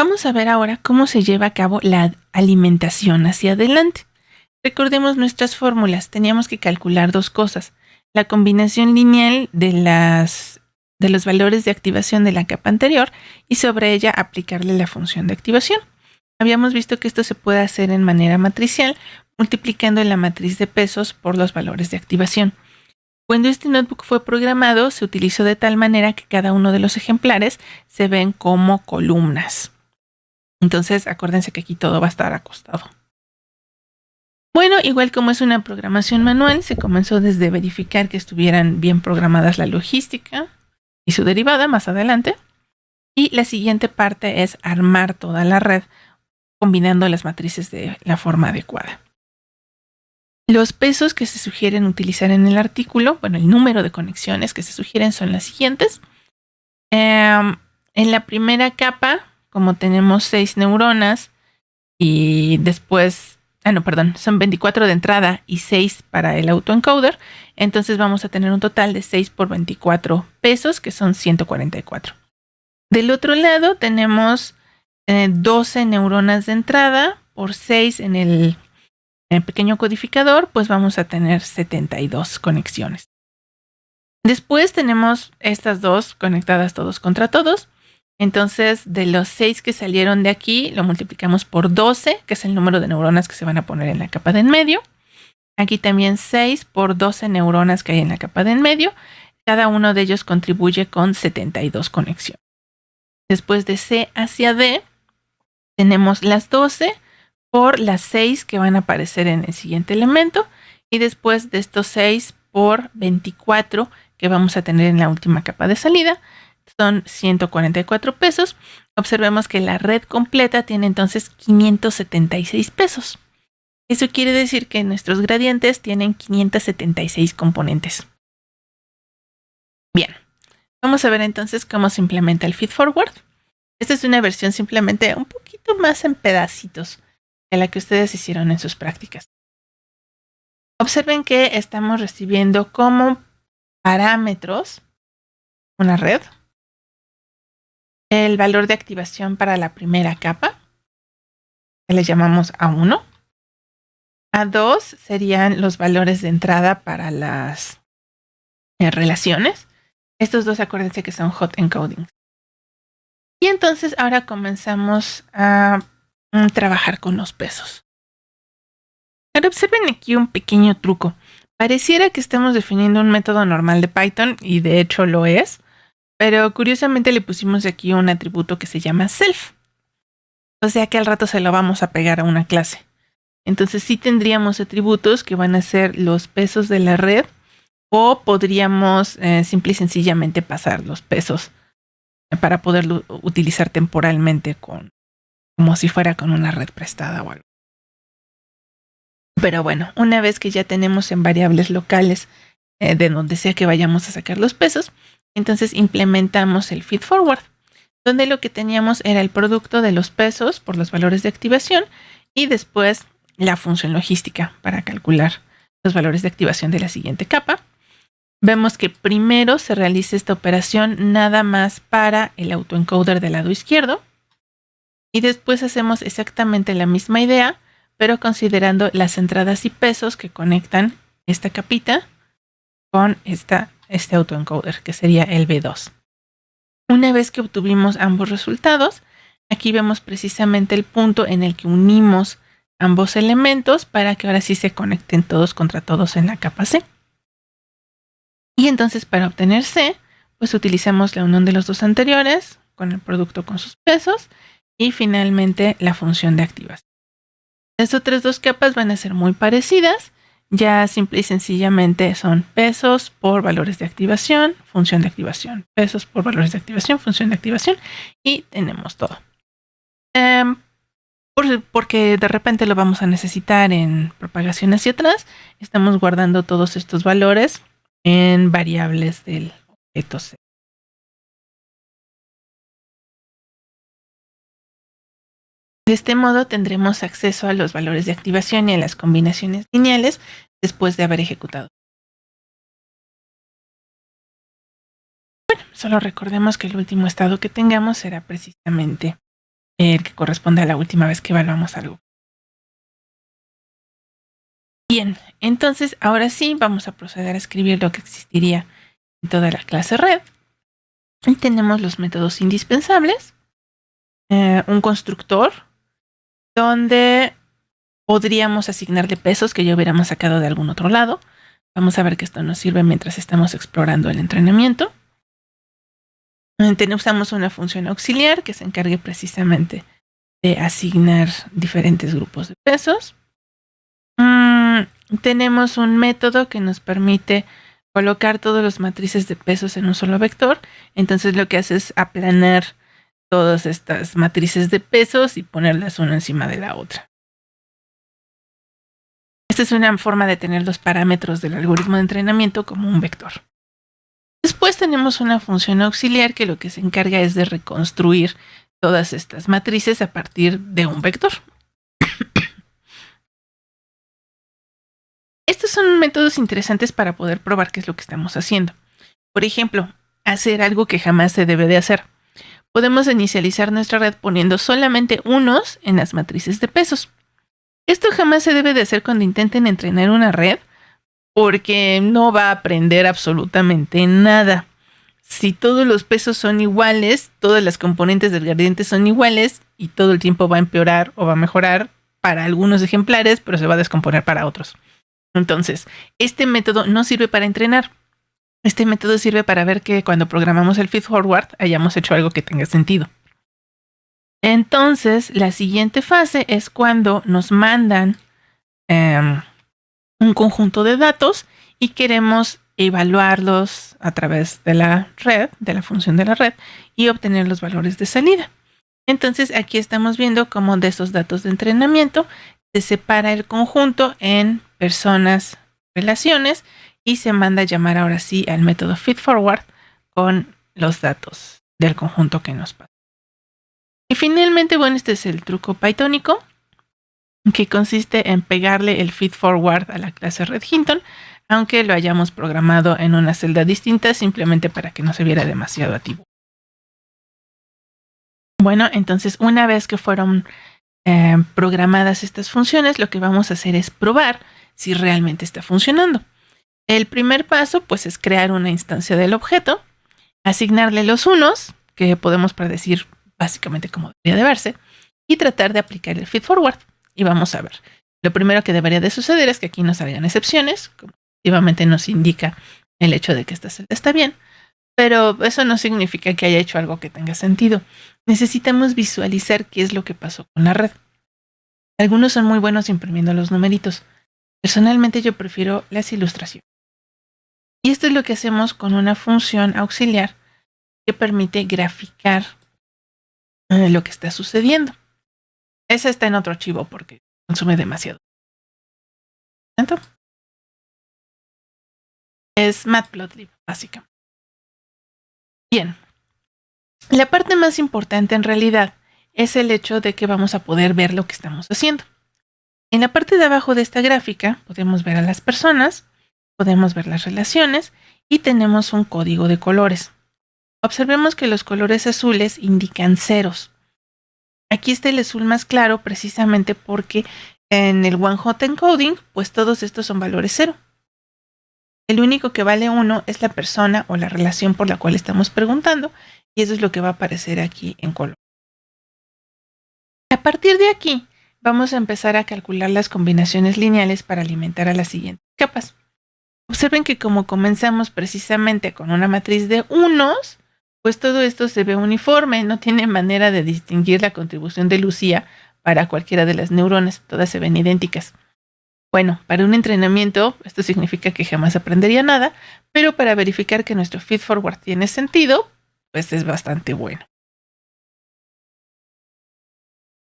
Vamos a ver ahora cómo se lleva a cabo la alimentación hacia adelante. Recordemos nuestras fórmulas. Teníamos que calcular dos cosas. La combinación lineal de los valores de activación de la capa anterior y sobre ella aplicarle la función de activación. Habíamos visto que esto se puede hacer en manera matricial, multiplicando la matriz de pesos por los valores de activación. Cuando este notebook fue programado, se utilizó de tal manera que cada uno de los ejemplares se ven como columnas. Entonces, acuérdense que aquí todo va a estar acostado. Bueno, igual como es una programación manual, se comenzó desde verificar que estuvieran bien programadas la logística y su derivada más adelante. Y la siguiente parte es armar toda la red combinando las matrices de la forma adecuada. Los pesos que se sugieren utilizar en el artículo, bueno, el número de conexiones que se sugieren son las siguientes. En la primera capa, como tenemos 6 neuronas y después, son 24 de entrada y 6 para el autoencoder, entonces vamos a tener un total de 6 por 24 pesos, que son 144. Del otro lado tenemos 12 neuronas de entrada por 6 en el pequeño codificador, pues vamos a tener 72 conexiones. Después tenemos estas dos conectadas todos contra todos. Entonces, de los 6 que salieron de aquí, lo multiplicamos por 12, que es el número de neuronas que se van a poner en la capa de en medio. Aquí también 6 por 12 neuronas que hay en la capa de en medio. Cada uno de ellos contribuye con 72 conexiones. Después de C hacia D, tenemos las 12 por las 6 que van a aparecer en el siguiente elemento. Y después de estos 6 por 24 que vamos a tener en la última capa de salida, son 144 pesos. Observemos que la red completa tiene entonces 576 pesos. Eso quiere decir que nuestros gradientes tienen 576 componentes. Bien, vamos a ver entonces cómo se implementa el feedforward. Esta es una versión simplemente un poquito más en pedacitos de la que ustedes hicieron en sus prácticas. Observen que estamos recibiendo como parámetros una red, el valor de activación para la primera capa, que le llamamos A1. A2 serían los valores de entrada para las relaciones. Estos dos, acuérdense que son hot encodings. Y entonces ahora comenzamos a trabajar con los pesos. Ahora observen aquí un pequeño truco. Pareciera que estamos definiendo un método normal de Python, y de hecho lo es, pero curiosamente le pusimos aquí un atributo que se llama self. O sea que al rato se lo vamos a pegar a una clase. Entonces sí tendríamos atributos que van a ser los pesos de la red, o podríamos simple y sencillamente pasar los pesos para poderlo utilizar temporalmente como si fuera con una red prestada o algo. Pero bueno, una vez que ya tenemos en variables locales de donde sea que vayamos a sacar los pesos, entonces implementamos el feedforward, donde lo que teníamos era el producto de los pesos por los valores de activación y después la función logística para calcular los valores de activación de la siguiente capa. Vemos que primero se realiza esta operación nada más para el autoencoder del lado izquierdo y después hacemos exactamente la misma idea, pero considerando las entradas y pesos que conectan esta capita con este autoencoder, que sería el B2. Una vez que obtuvimos ambos resultados, aquí vemos precisamente el punto en el que unimos ambos elementos para que ahora sí se conecten todos contra todos en la capa C. Y entonces para obtener C, pues utilizamos la unión de los dos anteriores con el producto con sus pesos y finalmente la función de activación. Las otras dos capas van a ser muy parecidas, ya simple y sencillamente son pesos por valores de activación, función de activación, pesos por valores de activación, función de activación, y tenemos todo. Porque de repente lo vamos a necesitar en propagación hacia atrás, estamos guardando todos estos valores en variables del objeto C. De este modo tendremos acceso a los valores de activación y a las combinaciones lineales después de haber ejecutado. Bueno, solo recordemos que el último estado que tengamos será precisamente el que corresponde a la última vez que evaluamos algo. Bien, entonces ahora sí vamos a proceder a escribir lo que existiría en toda la clase red. Y tenemos los métodos indispensables, un constructor donde podríamos asignarle pesos que ya hubiéramos sacado de algún otro lado. Vamos a ver que esto nos sirve mientras estamos explorando el entrenamiento. Usamos una función auxiliar que se encargue precisamente de asignar diferentes grupos de pesos. Tenemos un método que nos permite colocar todas las matrices de pesos en un solo vector. Entonces lo que hace es aplanar todas estas matrices de pesos y ponerlas una encima de la otra. Esta es una forma de tener los parámetros del algoritmo de entrenamiento como un vector. Después tenemos una función auxiliar que lo que se encarga es de reconstruir todas estas matrices a partir de un vector. Estos son métodos interesantes para poder probar qué es lo que estamos haciendo. Por ejemplo, hacer algo que jamás se debe de hacer. Podemos inicializar nuestra red poniendo solamente unos en las matrices de pesos. Esto jamás se debe de hacer cuando intenten entrenar una red, porque no va a aprender absolutamente nada. Si todos los pesos son iguales, todas las componentes del gradiente son iguales y todo el tiempo va a empeorar o va a mejorar para algunos ejemplares, pero se va a descomponer para otros. Entonces, este método no sirve para entrenar. Este método sirve para ver que cuando programamos el feedforward hayamos hecho algo que tenga sentido. Entonces, la siguiente fase es cuando nos mandan un conjunto de datos y queremos evaluarlos a través de la red, de la función de la red, y obtener los valores de salida. Entonces, aquí estamos viendo cómo de esos datos de entrenamiento se separa el conjunto en personas, relaciones, y se manda a llamar ahora sí al método feedforward con los datos del conjunto que nos pasa. Y finalmente, bueno, este es el truco pythónico, que consiste en pegarle el feedforward a la clase Red Hinton, aunque lo hayamos programado en una celda distinta, simplemente para que no se viera demasiado ativo. Bueno, entonces una vez que fueron programadas estas funciones, lo que vamos a hacer es probar si realmente está funcionando. El primer paso, pues, es crear una instancia del objeto, asignarle los unos, que podemos predecir básicamente cómo debería de verse, y tratar de aplicar el feedforward. Y vamos a ver. Lo primero que debería de suceder es que aquí no salgan excepciones, como efectivamente nos indica el hecho de que esta celda está bien, pero eso no significa que haya hecho algo que tenga sentido. Necesitamos visualizar qué es lo que pasó con la red. Algunos son muy buenos imprimiendo los numeritos. Personalmente yo prefiero las ilustraciones. Y esto es lo que hacemos con una función auxiliar que permite graficar lo que está sucediendo. Esa está en otro archivo porque consume demasiado. Es Matplotlib, básicamente. Bien. La parte más importante en realidad es el hecho de que vamos a poder ver lo que estamos haciendo. En la parte de abajo de esta gráfica podemos ver a las personas, podemos ver las relaciones y tenemos un código de colores. Observemos que los colores azules indican ceros. Aquí está el azul más claro precisamente porque en el one-hot encoding, pues todos estos son valores 0. El único que vale 1 es la persona o la relación por la cual estamos preguntando, y eso es lo que va a aparecer aquí en color. A partir de aquí, vamos a empezar a calcular las combinaciones lineales para alimentar a las siguientes capas. Observen que como comenzamos precisamente con una matriz de unos, pues todo esto se ve uniforme, no tiene manera de distinguir la contribución de Lucía para cualquiera de las neuronas, todas se ven idénticas. Bueno, para un entrenamiento esto significa que jamás aprendería nada, pero para verificar que nuestro feedforward tiene sentido, pues es bastante bueno.